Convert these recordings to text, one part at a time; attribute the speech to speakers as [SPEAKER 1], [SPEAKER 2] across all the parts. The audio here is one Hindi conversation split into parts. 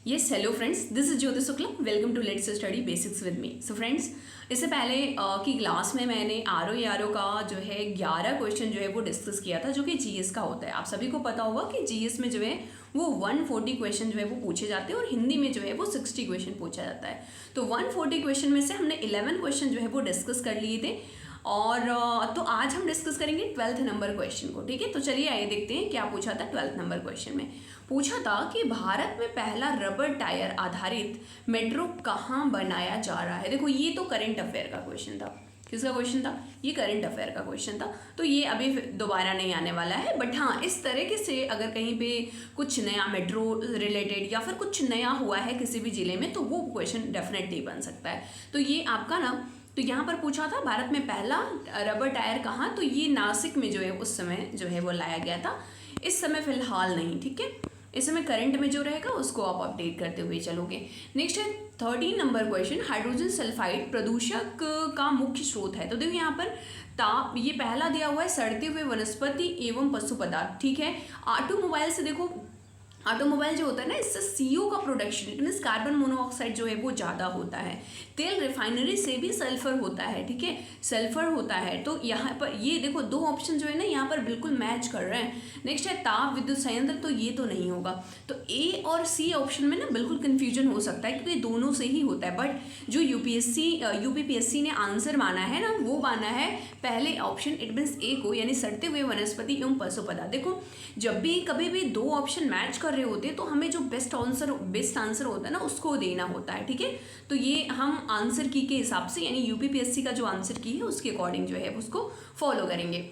[SPEAKER 1] Yes hello friends, this is Jyoti Shukla. Welcome to let's study basics with me. So friends, इससे पहले की क्लास में मैंने आर ओ का जो है 11 क्वेश्चन जो है वो डिस्कस किया था, जो कि जीएस का होता है। आप सभी को पता होगा कि जीएस में जो है वो 140 क्वेश्चन जो है वो पूछे जाते हैं और हिंदी में जो है वो 60 क्वेश्चन पूछा जाता है। तो 140 क्वेश्चन में से हमने 11 क्वेश्चन जो है वो डिस्कस कर लिए थे और तो आज हम डिस्कस करेंगे 12th नंबर क्वेश्चन को। ठीक है, तो चलिए आइए देखते हैं क्या पूछा था 12th नंबर क्वेश्चन में। पूछा था कि भारत में पहला रबर टायर आधारित मेट्रो कहाँ बनाया जा रहा है। देखो, ये तो करंट अफेयर का क्वेश्चन था। किसका क्वेश्चन था? ये करंट अफेयर का क्वेश्चन था, तो ये अभी दोबारा नहीं आने वाला है। बट हाँ, इस तरीके से अगर कहीं पे कुछ नया मेट्रो रिलेटेड या फिर कुछ नया हुआ है किसी भी जिले में, तो वो क्वेश्चन डेफिनेटली बन सकता है। तो ये आपका ना, तो यहाँ पर पूछा था भारत में पहला रबर टायर कहाँ, तो ये नासिक में जो है उस समय जो है वो लाया गया था। इस समय फिलहाल नहीं, ठीक है। इस समय करंट में जो रहेगा उसको आप अपडेट करते हुए चलोगे। नेक्स्ट है 13 नंबर क्वेश्चन, हाइड्रोजन सल्फाइड प्रदूषक का मुख्य स्रोत है। तो देखो यहाँ पर ताप, ये पहला दिया हुआ है सड़ते हुए वनस्पति एवं पशु पदार्थ। ठीक है, ऑटोमोबाइल से देखो, ऑटोमोबाइल जो होता है ना, इससे CO का production, it means carbon monoxide जो है वो ज़्यादा होता है। तेल रिफाइनरी से भी सल्फर होता है, ठीक है, सल्फर होता है। तो यहाँ पर ये देखो दो ऑप्शन जो है ना यहाँ पर बिल्कुल मैच कर रहे हैं। नेक्स्ट है ताप विद्युत संयंत्र, तो ये तो नहीं होगा। तो A और C ऑप्शन में ना बिल्कुल कन्फ्यूजन हो सकता है क्योंकि दोनों से ही होता है। बट जो यूपीपीएससी ने आंसर माना है ना, वो माना है पहले ऑप्शन, इट मीन्स A को, यानी सड़ते हुए वनस्पति एवं पशु पदार्थ। देखो, जब भी कभी भी दो ऑप्शन मैच कर रहे होते हैं तो हमें जो बेस्ट आंसर होता है ना उसको देना होता है। ठीक है, तो ये हम आंसर की के हिसाब से, यानी यूपीपीएससी का जो आंसर की है उसके अकॉर्डिंग जो है उसको फॉलो करेंगे।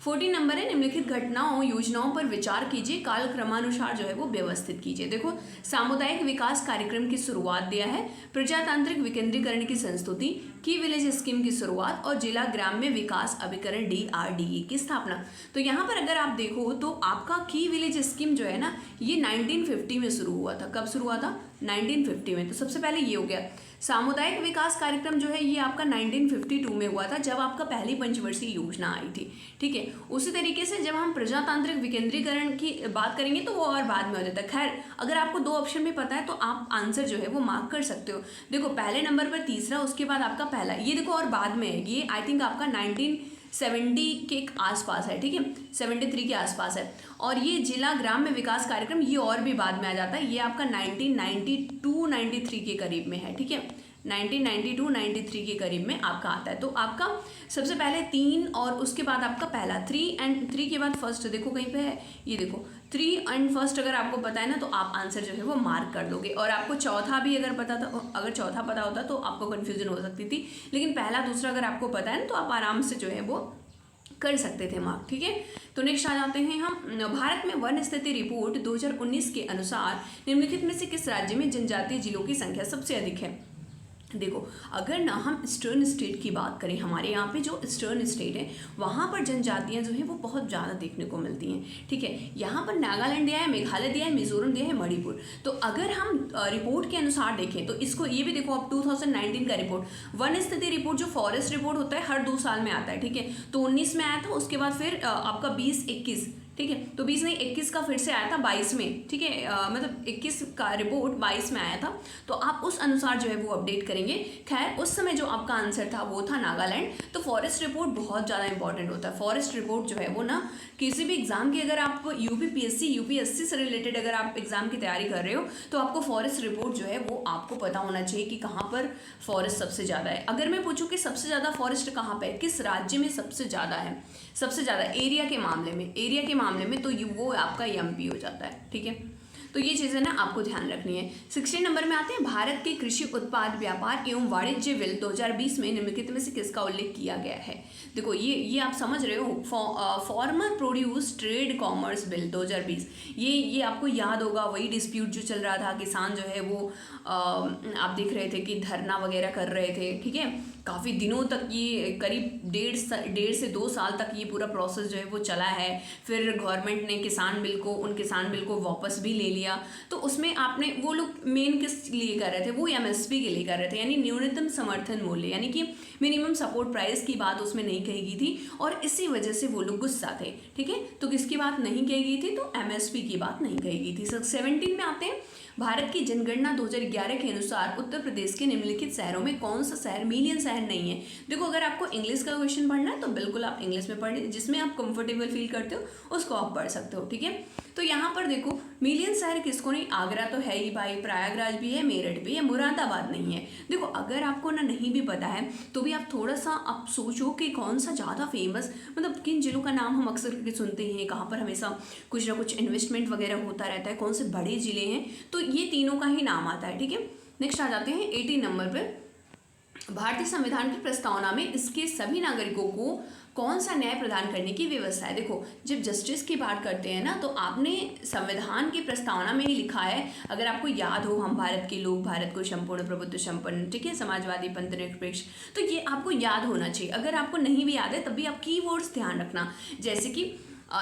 [SPEAKER 1] 14 नंबर है, निम्नलिखित घटनाओं योजनाओं पर विचार कीजिए, कालक्रमानुसार जो है वो व्यवस्थित कीजिए। देखो, सामुदायिक विकास कार्यक्रम की शुरुआत दिया है, प्रजातांत्रिक विकेंद्रीकरण की संस्तुति, की विलेज स्कीम की शुरुआत और जिला ग्राम्य विकास अभिकरण DRDA की स्थापना। तो यहाँ पर अगर आप देखो तो आपका की विलेज स्कीम जो है ना, ये 1950 में शुरू हुआ था। कब शुरू हुआ था? 1950 में। तो सबसे पहले ये हो गया। सामुदायिक विकास कार्यक्रम जो है ये आपका 1952 में हुआ था, जब आपका पहली पंचवर्षीय योजना आई थी। ठीक है, उसी तरीके से जब हम प्रजातांत्रिक विकेंद्रीकरण की बात करेंगे तो वो और बाद में हो जाता है। खैर, अगर आपको दो ऑप्शन में पता है तो आप आंसर जो है वो मार्क कर सकते हो। देखो, पहले नंबर पर तीसरा, उसके बाद आपका पहला, ये देखो और बाद में है। ये आई थिंक आपका 1970 के आसपास है। ठीक है, 73 के आसपास है। और ये जिला ग्राम्य विकास कार्यक्रम ये और भी बाद में आ जाता है। ये आपका 1992-93 के करीब में है। ठीक है, 1992-93 के करीब में आपका आता है। तो आपका सबसे पहले 3 और उसके बाद आपका पहला 3 एंड 3 के बाद फर्स्ट, देखो कहीं पे है, ये देखो 3 एंड फर्स्ट अगर आपको पता है ना तो आप आंसर जो है वो मार्क कर दोगे। और आपको चौथा भी अगर पता था, अगर चौथा पता होता तो आपको कन्फ्यूजन हो सकती थी, लेकिन पहला दूसरा अगर आपको पता है ना तो आप आराम से जो है वो कर सकते थे मार्क। ठीक है, तो नेक्स्ट आ जाते हैं हम। भारत में वन स्थिति रिपोर्ट 2019 के अनुसार निम्नलिखित में से किस राज्य में जनजातीय जिलों की संख्या सबसे अधिक है? देखो, अगर ना हम ईस्टर्न स्टेट की बात करें, हमारे यहाँ पे जो ईस्टर्न स्टेट है वहाँ पर जनजातियाँ जो है वो बहुत ज़्यादा देखने को मिलती हैं। ठीक है, यहाँ पर नागालैंड दिया है, मेघालय दिया है, मिजोरम दिया है, मणिपुर। तो अगर हम रिपोर्ट के अनुसार देखें तो इसको, ये भी देखो अब 2019 का रिपोर्ट, वन स्थिति रिपोर्ट जो फॉरेस्ट रिपोर्ट होता है हर 2 साल में आता है। ठीक है, तो 19 में आया था, उसके बाद फिर आपका 20-21, ठीक है, तो 20 नहीं 21 का फिर से आया था 22 में। ठीक है, मतलब 21 का रिपोर्ट 22 में आया था, तो आप उस अनुसार जो है वो अपडेट करेंगे। खैर, उस समय जो आपका आंसर था वो था नागालैंड। तो फॉरेस्ट रिपोर्ट बहुत ज़्यादा इंपॉर्टेंट होता है। फॉरेस्ट रिपोर्ट जो है वो ना किसी भी एग्जाम की, अगर आप यूपीएससी से रिलेटेड अगर आप एग्जाम की तैयारी कर रहे हो तो आपको फॉरेस्ट रिपोर्ट जो है वो आपको पता होना चाहिए कि कहाँ पर फॉरेस्ट सबसे ज़्यादा है। अगर मैं पूछूँ कि सबसे ज़्यादा फॉरेस्ट कहाँ पर है, किस राज्य में सबसे ज़्यादा है, सबसे ज़्यादा एरिया के मामले में तो वो आपका MP हो जाता है। ठीक है, तो ये चीज़ें ना आपको ध्यान रखनी है। 16 नंबर में आते हैं, भारत के कृषि उत्पाद व्यापार एवं वाणिज्य बिल 2020 में निम्नलिखित में से किसका उल्लेख किया गया है? देखो, ये आप समझ रहे हो, farmer produce trade commerce bill 2020। ये आपको याद होगा, वही डिस्प्यूट जो चल रहा था, किसान जो है वो आप देख रहे थे कि धरना वगैरह कर रहे थे। ठीक है, काफ़ी दिनों तक ये करीब 1.5 से 2 साल तक ये पूरा प्रोसेस जो है वो चला है। फिर गवर्नमेंट ने उन किसान बिल को वापस भी ले लिया। तो उसमें आपने, वो लोग मेन किस लिए कर रहे थे, वो MSP के लिए कर रहे थे, यानी न्यूनतम समर्थन मूल्य, यानी कि मिनिमम सपोर्ट प्राइस की बात उसमें नहीं कही गई थी और इसी वजह से वो लोग गुस्सा थे। ठीक है, तो किसकी बात नहीं कही गई थी? तो एमएसपी की बात नहीं कही गई थी। 17 में आते हैं। भारत की जनगणना 2011 के अनुसार उत्तर प्रदेश के निम्नलिखित शहरों में कौन सा शहर मिलियन शहर नहीं है? देखो, अगर आपको इंग्लिश का क्वेश्चन पढ़ना है तो बिल्कुल आप इंग्लिश में पढ़िए, जिसमें आप कंफर्टेबल फील करते हो उसको आप पढ़ सकते हो। ठीक है, तो यहाँ पर देखो मिलियन शहर किसको नहीं, आगरा तो है ही भाई, प्रयागराज भी है, मेरठ भी है, मुरादाबाद नहीं है। देखो, अगर आपको ना नहीं भी पता है तो भी आप थोड़ा सा आप सोचो कि कौन सा ज़्यादा फेमस, मतलब किन जिलों का नाम हम अक्सर करके सुनते हैं, कहाँ पर हमेशा कुछ ना कुछ इन्वेस्टमेंट वगैरह होता रहता है, कौन से बड़े जिले हैं, तो ये तीनों का ही नाम आता है। ठीक है, नेक्स्ट आ जाते हैं 18 नंबर पर। भारतीय संविधान की प्रस्तावना में इसके सभी नागरिकों को कौन सा न्याय प्रदान करने की व्यवस्था है? देखो, जब जस्टिस की बात करते हैं ना तो आपने संविधान की प्रस्तावना में ही लिखा है, अगर आपको याद हो, हम भारत के लोग, भारत को संपूर्ण प्रभुत्व संपन्न, ठीक है, समाजवादी, पंथ निरपेक्ष, तो ये आपको याद होना चाहिए। अगर आपको नहीं भी याद है तब भी आप कीवर्ड्स ध्यान रखना, जैसे कि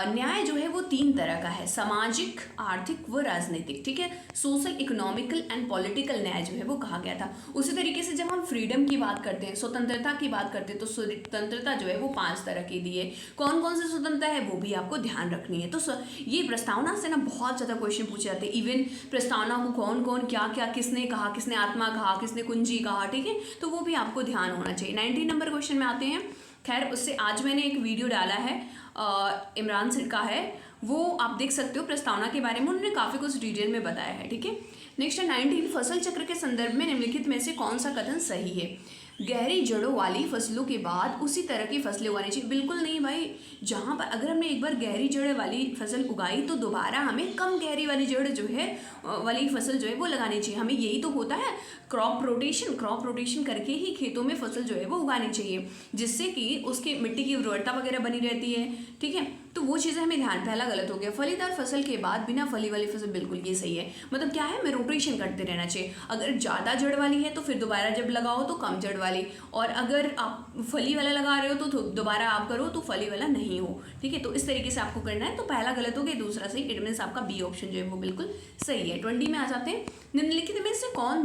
[SPEAKER 1] न्याय जो है वो 3 तरह का है, सामाजिक, आर्थिक व राजनीतिक। ठीक है, सोशल, इकोनॉमिकल एंड पॉलिटिकल न्याय जो है वो कहा गया था। उसी तरीके से जब हम फ्रीडम की बात करते हैं, स्वतंत्रता की बात करते हैं, तो स्वतंत्रता जो है वो 5 तरह की दी है। कौन कौन सी स्वतंत्रता है वो भी आपको ध्यान रखनी है। तो ये प्रस्तावना से ना बहुत ज़्यादा क्वेश्चन पूछे जाते हैं। इवन प्रस्तावना को कौन कौन क्या क्या किसने कहा, किसने आत्मा कहा, किसने कुंजी कहा, ठीक है, तो वो भी आपको ध्यान होना चाहिए। 19 नंबर क्वेश्चन में आते हैं। खैर, उससे आज मैंने एक वीडियो डाला है, इमरान सर का है, वो आप देख सकते हो। प्रस्तावना के बारे में उन्होंने काफ़ी कुछ डिटेल में बताया है। ठीक है, नेक्स्ट है 19, फसल चक्र के संदर्भ में निम्नलिखित में से कौन सा कथन सही है? गहरी जड़ों वाली फसलों के बाद उसी तरह की फसलें उगानी चाहिए। बिल्कुल नहीं भाई, जहाँ पर अगर हमने एक बार गहरी जड़ वाली फसल उगाई तो दोबारा हमें कम गहरी वाली जड़ जो है वाली फसल जो है वो लगानी चाहिए। हमें यही तो होता है क्रॉप रोटेशन करके ही खेतों में फसल जो है वो उगानी चाहिए, जिससे कि उसके मिट्टी की उर्वरता वगैरह बनी रहती है। ठीक है, तो वो चीज़ें हमें ध्यान, पहला गलत हो गया। फलीदार फसल के बाद बिना फली वाली फसल, बिल्कुल ये सही है। मतलब क्या है, हमें रोटेशन करते रहना चाहिए। अगर ज़्यादा जड़ वाली है तो फिर दोबारा जब लगाओ तो कम जड़ वाली, और अगर आप फली वाला लगा रहे हो तो दोबारा आप करो तो फली वाला नहीं हो। ठीक है, तो इस तरीके से आपको करना है। तो पहला गलत हो गया, दूसरा सही। इट मीन्स आपका बी ऑप्शन जो है वो बिल्कुल सही है। 20 में आ जाते हैं। निम्नलिखित में से कौन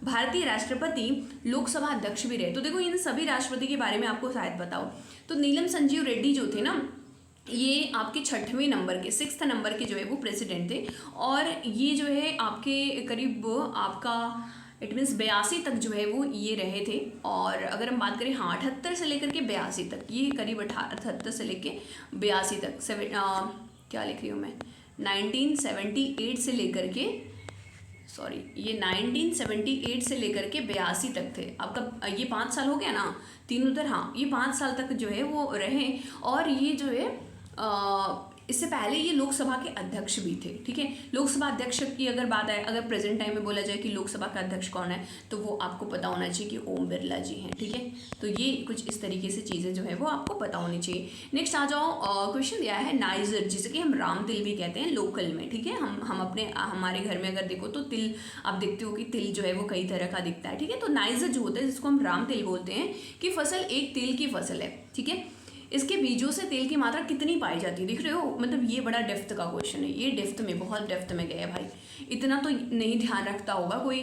[SPEAKER 1] भारतीय राष्ट्रपति लोकसभा अध्यक्ष भी रहे? तो देखो, इन सभी राष्ट्रपति के बारे में आपको शायद बताओ। तो नीलम संजीव रेड्डी जो थे ना, ये आपके 6वें नंबर के, 6th नंबर के जो है वो प्रेसिडेंट थे, और ये जो है आपके करीब आपका इट मीन्स 82 तक जो है वो ये रहे थे। और अगर हम बात करें, हाँ, 78 से लेकर के 82 तक, ये करीब 78 से लेकर 82 तक, क्या लिख रही हूँ मैं, 1978 से लेकर के, सॉरी, ये 1978 से लेकर के 82 तक थे। आपका ये 5 साल हो गया ना, तीन उधर, हाँ, ये 5 साल तक जो है वो रहे। और ये जो है इससे पहले ये लोकसभा के अध्यक्ष भी थे। ठीक है, लोकसभा अध्यक्ष की अगर बात आए, अगर प्रेजेंट टाइम में बोला जाए कि लोकसभा का अध्यक्ष कौन है, तो वो आपको पता होना चाहिए कि ओम बिरला जी हैं। ठीक है, तो ये कुछ इस तरीके से चीज़ें जो है वो आपको पता होनी चाहिए। नेक्स्ट आ जाओ, क्वेश्चन दिया है नाइजर, जिसे कि हम राम तिल भी कहते हैं लोकल में। ठीक है, हम अपने हमारे घर में अगर देखो तो तिल, आप देखते हो कि तिल जो है वो कई तरह का दिखता है। ठीक है, तो नाइजर जो होता है, जिसको हम राम तिल बोलते हैं, कि फसल एक तिल की फसल है। ठीक है, इसके बीजों से तेल की मात्रा कितनी पाई जाती है? देख रहे हो, मतलब ये बड़ा डेप्थ का क्वेश्चन है, ये डेप्थ में, बहुत डेप्थ में गया है भाई। इतना तो नहीं ध्यान रखता होगा कोई,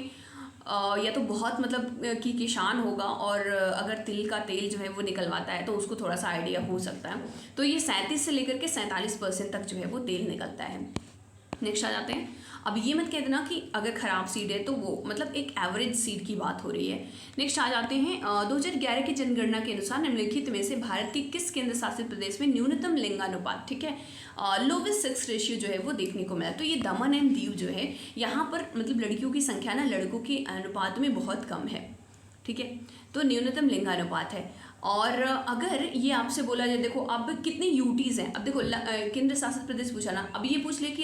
[SPEAKER 1] या तो बहुत मतलब कि किसान होगा और अगर तिल का तेल जो है वो निकलवाता है तो उसको थोड़ा सा आइडिया हो सकता है। तो ये 37 से लेकर के 47% तक जो है वो तेल निकलता है। नेक्स्ट आ जाते हैं। अब ये मत कह देना कि अगर ख़राब सीड है तो वो, मतलब एक एवरेज सीड की बात हो रही है। नेक्स्ट आ जाते हैं। 2011 की जनगणना के अनुसार निम्नलिखित में से भारत के किस केंद्र शासित प्रदेश में न्यूनतम लिंगानुपात, ठीक है, लोवेस्ट सेक्स रेशियो जो है वो देखने को मिला? तो ये दमन एंड दीव जो है, यहाँ पर मतलब लड़कियों की संख्या ना लड़कों के अनुपात में बहुत कम है। ठीक है, तो न्यूनतम लिंगानुपात है। और अगर ये आपसे बोला जाए, देखो अब कितने यूटीज़ हैं, अब देखो केंद्र शासित प्रदेश पूछा ना, अब ये पूछ ले कि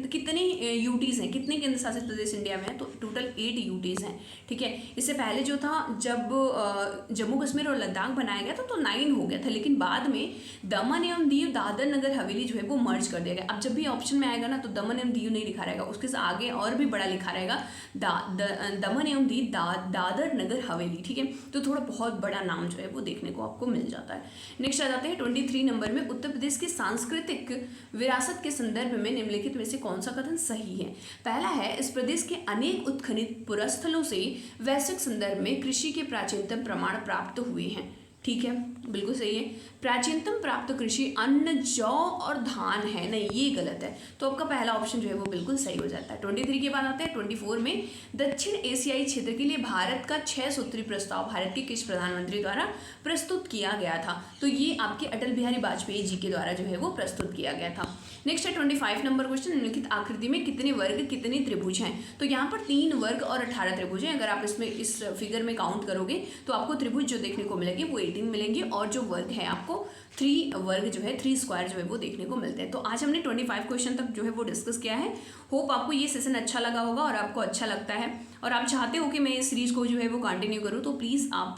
[SPEAKER 1] कितने यूटीज़ हैं, कितने केंद्र शासित प्रदेश इंडिया में है, तो टोटल 8 यूटीज़ हैं। ठीक है, इससे पहले जो था, जब जम्मू कश्मीर और लद्दाख बनाया गया था तो 9 हो गया था, लेकिन बाद में दमन एवं दीव, दादर नगर हवेली जो है वो मर्ज कर दिया गया। अब जब भी ऑप्शन में आएगा ना तो दमन एवं दीव नहीं लिखा रहेगा, उसके आगे और भी बड़ा लिखा रहेगा दमन एवं दीव दादर नगर हवेली। ठीक है, तो थोड़ा बहुत बड़ा नाम जो है वो देखने को आपको मिल जाता है। नेक्स्ट आ जाते हैं 23 नंबर में। उत्तर प्रदेश की सांस्कृतिक विरासत के संदर्भ में निम्नलिखित में से कौन सा कथन सही है? पहला है, इस प्रदेश के अनेक उत्खनित पुरस्थलों से वैश्विक संदर्भ में कृषि के प्राचीनतम प्रमाण प्राप्त हुए हैं। ठीक है, बिल्कुल सही है। प्राचीनतम प्राप्त कृषि अन्न जौ और धान है, नहीं ये गलत है, तो आपका पहला ऑप्शन जो है वो बिल्कुल सही हो जाता है। 23 के बाद आते हैं 24 में, दक्षिण एशियाई क्षेत्र के लिए भारत का 6 सूत्री प्रस्ताव भारत के किस प्रधानमंत्री द्वारा प्रस्तुत किया गया था? तो ये आपके अटल बिहारी वाजपेयी जी के द्वारा जो है वो प्रस्तुत किया गया था। नेक्स्ट है 25 नंबर क्वेश्चन, निम्नलिखित आकृति में कितने वर्ग कितने त्रिभुज हैं? तो यहाँ पर 3 वर्ग और 18 त्रिभुज हैं। अगर आप इसमें इस फिगर में काउंट करोगे तो आपको त्रिभुज जो देखने को मिलेंगे वो 18 मिलेंगे, और जो वर्ग है आपको 3 वर्ग जो है 3 स्क्वायर जो है वो देखने को मिलते हैं। तो आज हमने 25 क्वेश्चन तक जो है वो डिस्कस किया है। होप आपको ये सेशन अच्छा लगा होगा और आपको अच्छा लगता है और आप चाहते हो कि मैं इस सीरीज़ को जो है वो कंटिन्यू करूँ, तो प्लीज़ आप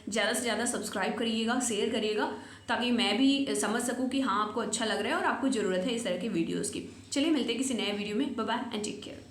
[SPEAKER 1] ज़्यादा से ज़्यादा सब्सक्राइब करिएगा, शेयर करिएगा, ताकि मैं भी समझ सकूँ कि हाँ आपको अच्छा लग रहा है और आपको ज़रूरत है इस तरह के वीडियोज़ की। चलिए मिलते हैं किसी नए वीडियो में। Bye bye and take care.